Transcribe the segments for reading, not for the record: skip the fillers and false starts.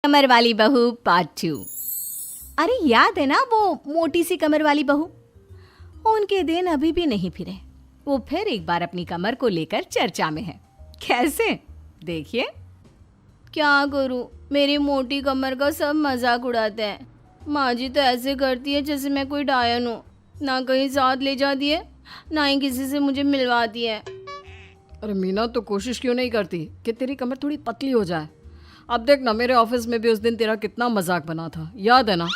कमर वाली बहू पार्ट 2। अरे याद है ना वो मोटी सी कमर वाली बहू? उनके दिन अभी भी नहीं फिरे। वो फिर एक बार अपनी कमर को लेकर चर्चा में है। कैसे? देखिए। क्या करूं, मेरी मोटी कमर का सब मजाक उड़ाते हैं। माँ जी तो ऐसे करती है जैसे मैं कोई डायन हूँ। ना कहीं साथ ले जाती है, ना ही किसी से मुझे मिलवाती है। अरे मीना, तो कोशिश क्यों नहीं करती कि तेरी कमर थोड़ी पतली हो जाए? अब देख ना, मेरे ऑफिस में भी उस दिन तेरा कितना मजाक बना था, याद है ना?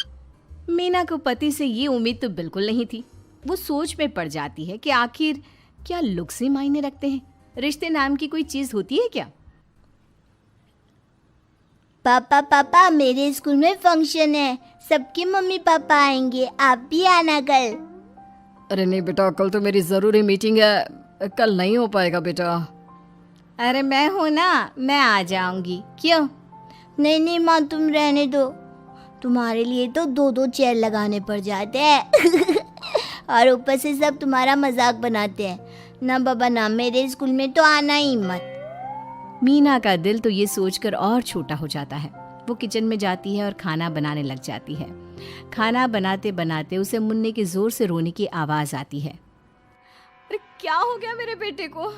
मीना को पति से ये उम्मीद तो बिल्कुल नहीं थी। वो सोच में पड़ जाती है कि आखिर क्या लुक्स ही मायने रखते हैं? रिश्ते नाम की कोई चीज होती है क्या? पापा पापा, मेरे स्कूल में फंक्शन है, सबके मम्मी पापा आएंगे, आप भी आना कल। अरे नहीं बेटा, कल तो मेरी ज़रूरी मीटिंग है, कल नहीं हो पाएगा बेटा। अरे मैं हूं ना, मैं आ जाऊंगी। क्यों? नहीं नहीं माँ, तुम रहने दो। तुम्हारे लिए तो दो दो चेयर लगाने पड़ जाते हैं और ऊपर से सब तुम्हारा मजाक बनाते हैं। ना बाबा ना, मेरे स्कूल में तो आना ही मत। मीना का दिल तो ये सोचकर और छोटा हो जाता है। वो किचन में जाती है और खाना बनाने लग जाती है। खाना बनाते बनाते उसे मुन्ने के जोर से रोने की आवाज आती है। अरे क्या हो गया मेरे बेटे को?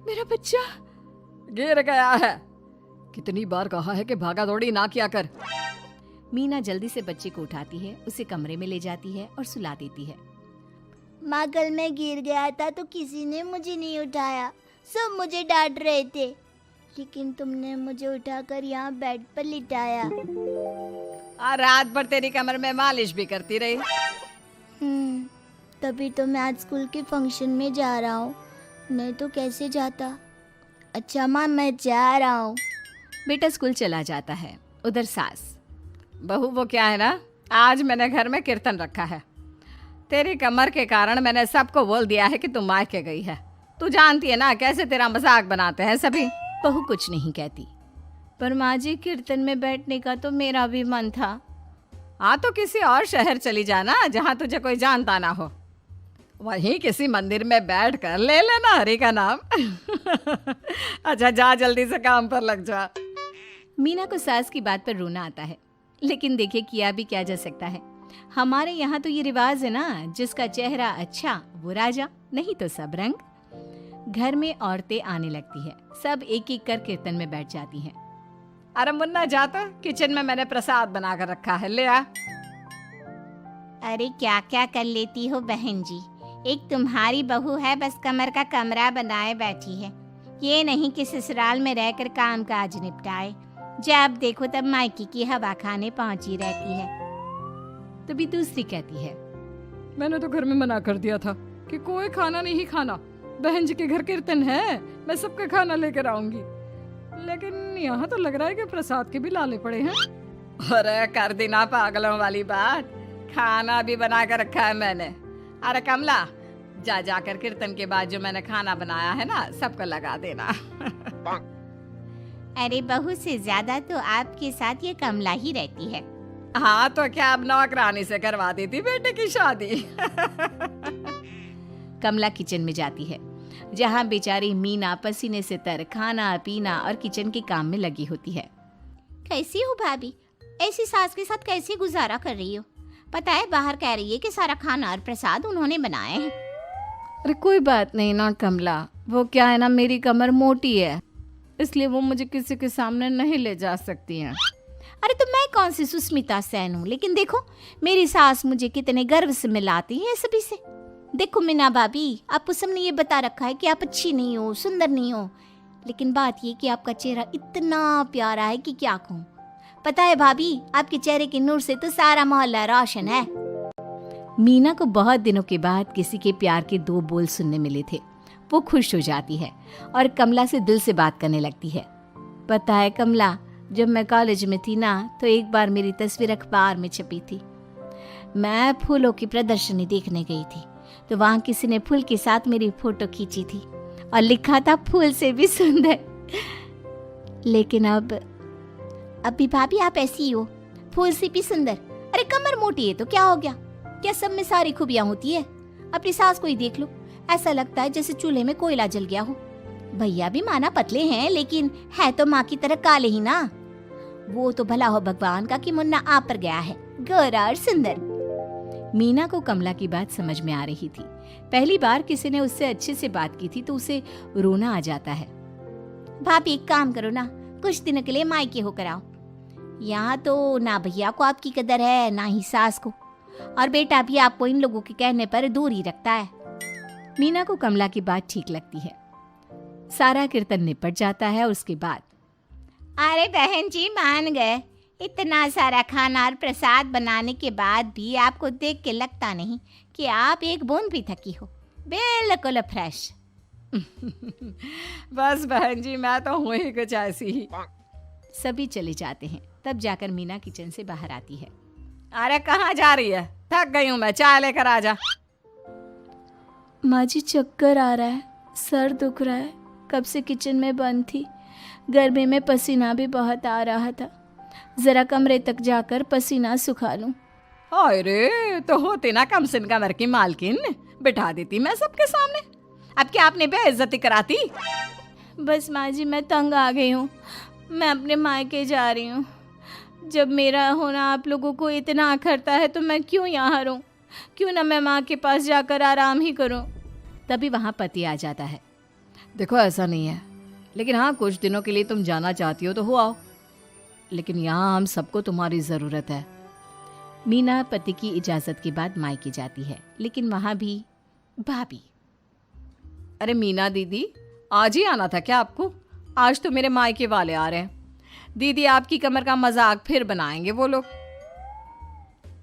मेरा बच्चा गिर गया है। कितनी बार कहा है कि भागा दौड़ी ना किया कर। मीना जल्दी से बच्चे को उठाती है, उसे कमरे में ले जाती है और सुला देती है। माँ, कल मैं गिर गया था तो किसी ने मुझे नहीं उठाया, सब मुझे डांट रहे थे, लेकिन तुमने मुझे उठाकर यहाँ बेड पर लिटाया। और रात भर तेरी कमर में मालिश भी करती रही। तभी तो मैं आज स्कूल के फंक्शन में जा रहा हूँ, नहीं तो कैसे जाता। अच्छा माँ, मैं जा रहा हूँ। बेटा स्कूल चला जाता है। उधर सास, बहू वो क्या है ना, आज मैंने घर में कीर्तन रखा है। तेरी कमर के कारण मैंने सबको बोल दिया है कि तू मायके गई है। तू जानती है ना कैसे तेरा मजाक बनाते हैं सभी। बहू कुछ नहीं कहती। पर माँ जी, कीर्तन में बैठने का तो मेरा भी मन था। हाँ तो किसी और शहर चली जाना जहाँ तुझे कोई जानता ना हो। वहीं किसी मंदिर में बैठ कर ले लेना हरि का नाम अच्छा जा, जल्दी से काम पर लग जा। मीना को सास की बात पर रोना आता है, लेकिन देखिए किया भी क्या जा सकता है। हमारे यहाँ तो ये रिवाज है ना, जिसका चेहरा अच्छा वो राजा, नहीं तो सब रंग। घर में औरतें आने लगती है, सब एक एक कर कीर्तन में बैठ जाती हैं। अरे मुन्ना जा, तो किचन में मैंने प्रसाद बना कर रखा है, ले आ। अरे क्या क्या कर लेती हो बहन जी, एक तुम्हारी बहू है बस कमर का कमरा बनाए बैठी है। ये नहीं कि ससुराल में रहकर काम काज निपटाए, जब देखो तब मायके की हवा खाने पहुंची रहती है। तभी दूसरी कहती है, मैंने तो घर में मना कर दिया था कि कोई खाना नहीं खाना। बहन जी के घर कीर्तन है, मैं सबका खाना लेकर आऊंगी, लेकिन यहाँ तो लग रहा है कि प्रसाद के भी लाले पड़े हैं। अरे कर देना पागलों वाली बात, खाना भी बना कर रखा है मैंने। अरे कमला, जा जाकर कीर्तन के बाद जो मैंने खाना बनाया है ना, सबको लगा देना अरे बहू से ज्यादा तो आपके साथ ये कमला ही रहती है। हाँ तो क्या, अब नौकरानी से करवा देती बेटे की शादी कमला किचन में जाती है, जहाँ बेचारी मीना पसीने से तर खाना पीना और किचन के काम में लगी होती है। कैसी हो भाभी, ऐसी सास के साथ कैसे गुजारा कर रही हो? पता है बाहर कह रही है कि सारा खाना और प्रसाद उन्होंने बनाए हैं। अरे कोई बात नहीं ना कमला, वो क्या है ना, मेरी कमर मोटी है, इसलिए वो मुझे किसी के सामने नहीं ले जा सकती हैं। अरे तो मैं कौन सी सुस्मिता सेन हूँ, लेकिन देखो मेरी सास मुझे कितने गर्व से मिलाती है सभी से। देखो मीना भाभी, आपको सबने ये बता रखा है कि आप अच्छी नहीं हो, सुंदर नहीं हो, लेकिन बात ये कि आपका चेहरा इतना प्यारा है कि क्या कहूँ। पता है भाभी, आपके चेहरे के नूर से तो सारा मोहल्ला रोशन है। मीना को बहुत दिनों के बाद किसी के प्यार के दो बोल सुनने मिले थे। वो खुश हो जाती है और कमला से दिल से बात करने लगती है। पता है कमला, जब मैं कॉलेज में थी ना, तो एक बार मेरी तस्वीर अखबार में छपी थी। मैं फूलों की प्रदर्शनी देखने गई थी, तो वहाँ किसी ने फूल के साथ मेरी फोटो खींची थी और लिखा था फूल से भी सुंदर। लेकिन अभी भाभी आप ऐसी हो, फूल से भी सुंदर। अरे कमर मोटी है तो क्या हो गया, क्या सब में सारी खूबियां होती है? अपनी सास को ही देख लो, ऐसा लगता है जैसे चूल्हे में कोयला जल गया हो। भैया भी माना पतले हैं, लेकिन है तो माँ की तरह काले ही ना। वो तो भला हो भगवान का कि मुन्ना आप पर गया है, गोरा और सुंदर। मीना को कमला की बात समझ में आ रही थी। पहली बार किसी ने उससे अच्छे से बात की थी तो उसे रोना आ जाता है। भाभी एक काम करो ना, कुछ दिनों के लिए मायके होकर आओ। यहाँ तो ना भैया को आपकी कदर है ना ही सास को, और बेटा भी आपको इन लोगों के कहने पर दूर ही रखता है। मीना को कमला की बात ठीक लगती है। सारा कीर्तन निपट जाता है और उसके बाद अरे बहन जी मान गए, इतना सारा खाना और प्रसाद बनाने के बाद भी आपको देख के लगता नहीं कि आप एक बूंद भी थकी हो, बिल्कुल फ्रेश। बस बहन जी मैं तो हूँ ही कुछ ऐसी ही। सभी चले जाते हैं। तब जाकर मीना किचन से बाहर आती है। अरे कहाँ जा रही है? थक गई हूँ मैं, चाय लेकर आ जा। माँ जी चक्कर आ रहा है, सर दुख रहा है, कब से किचन में बंद थी, गर्मी में पसीना भी बहुत आ रहा था, जरा कमरे तक जाकर पसीना सुखा लूं। अरे तो होती ना कम सिन कमर की मालकिन, बिठा देती मैं सबके सामने। अब क्या आपने बेइज्जती कराती? बस माँ जी मैं तंग आ गई हूँ, मैं अपने मायके जा रही हूँ। जब मेरा होना आप लोगों को इतना अखरता है तो मैं क्यों यहाँ रहूँ, क्यों ना मैं माँ के पास जाकर आराम ही करूँ। तभी वहाँ पति आ जाता है। देखो ऐसा नहीं है, लेकिन हाँ कुछ दिनों के लिए तुम जाना चाहती हो तो हो आओ, लेकिन यहाँ हम सबको तुम्हारी ज़रूरत है। मीना पति की इजाज़त के बाद मायके जाती है, लेकिन वहाँ भी भाभी। अरे मीना दीदी आज ही आना था क्या आपको? आज तो मेरे मायके वाले आ रहे हैं। दीदी आपकी कमर का मजाक फिर बनाएंगे वो लोग।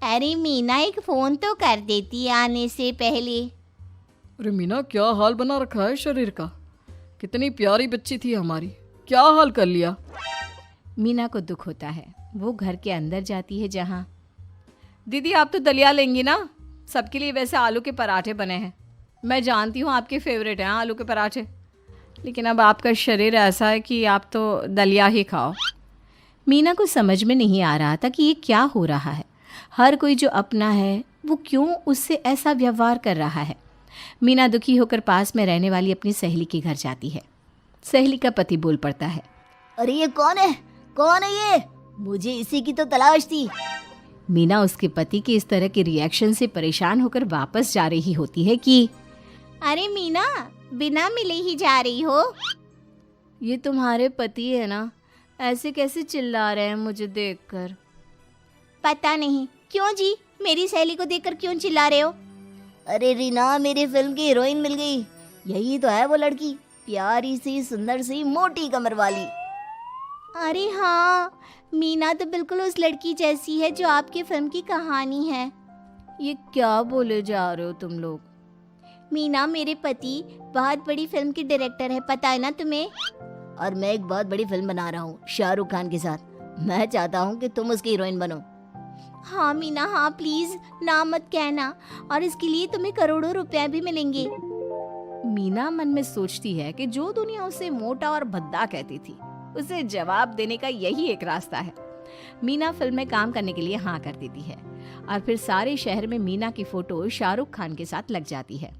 अरे मीना एक फोन तो कर देती आने से पहले। अरे मीना क्या हाल बना रखा है शरीर का, कितनी प्यारी बच्ची थी हमारी, क्या हाल कर लिया। मीना को दुख होता है। वो घर के अंदर जाती है जहाँ दीदी आप तो दलिया लेंगी ना? सबके लिए वैसे आलू के पराठे बने हैं, मैं जानती हूँ आपके फेवरेट हैं आलू के पराठे, लेकिन अब आपका शरीर ऐसा है कि आप तो दलिया ही खाओ। मीना को समझ में नहीं आ रहा था कि ये क्या हो रहा है। हर कोई जो अपना है वो क्यों उससे ऐसा व्यवहार कर रहा है। मीना दुखी होकर पास में रहने वाली अपनी सहेली के घर जाती है। सहेली का पति बोल पड़ता है, अरे ये कौन है, कौन है ये? मुझे इसी की तो तलाश थी। मीना उसके पति के इस तरह के रिएक्शन से परेशान होकर वापस जा रही होती है कि अरे मीना बिना मिले ही जा रही हो? ये तुम्हारे पति है ना, ऐसे कैसे चिल्ला रहे हैं मुझे देखकर। पता नहीं क्यों जी, मेरी सहेली को देखकर क्यों चिल्ला रहे हो? अरे रीना मेरी फिल्म की हीरोइन मिल गई, यही तो है वो लड़की, प्यारी सी सुंदर सी मोटी कमर वाली। अरे हाँ, मीना तो बिल्कुल उस लड़की जैसी है जो आपकी फिल्म की कहानी है। ये क्या बोले जा रहे हो तुम लोग? मीना मेरे पति बहुत बड़ी फिल्म की डायरेक्टर है, पता है ना तुम्हें? और मैं एक बहुत बड़ी फिल्म बना रहा हूँ शाहरुख खान के साथ। मैं चाहता हूँ कि तुम उसकी हीरोइन बनो। हाँ मीना हाँ, प्लीज ना मत कहना, और इसके लिए तुम्हें करोड़ों रुपए भी मिलेंगे। मीना मन में सोचती है कि जो दुनिया उसे मोटा और भद्दा कहती थी उसे जवाब देने का यही एक रास्ता है। मीना फिल्म में काम करने के लिए हाँ कर देती है और फिर सारे शहर में मीना की फोटो शाहरुख खान के साथ लग जाती है।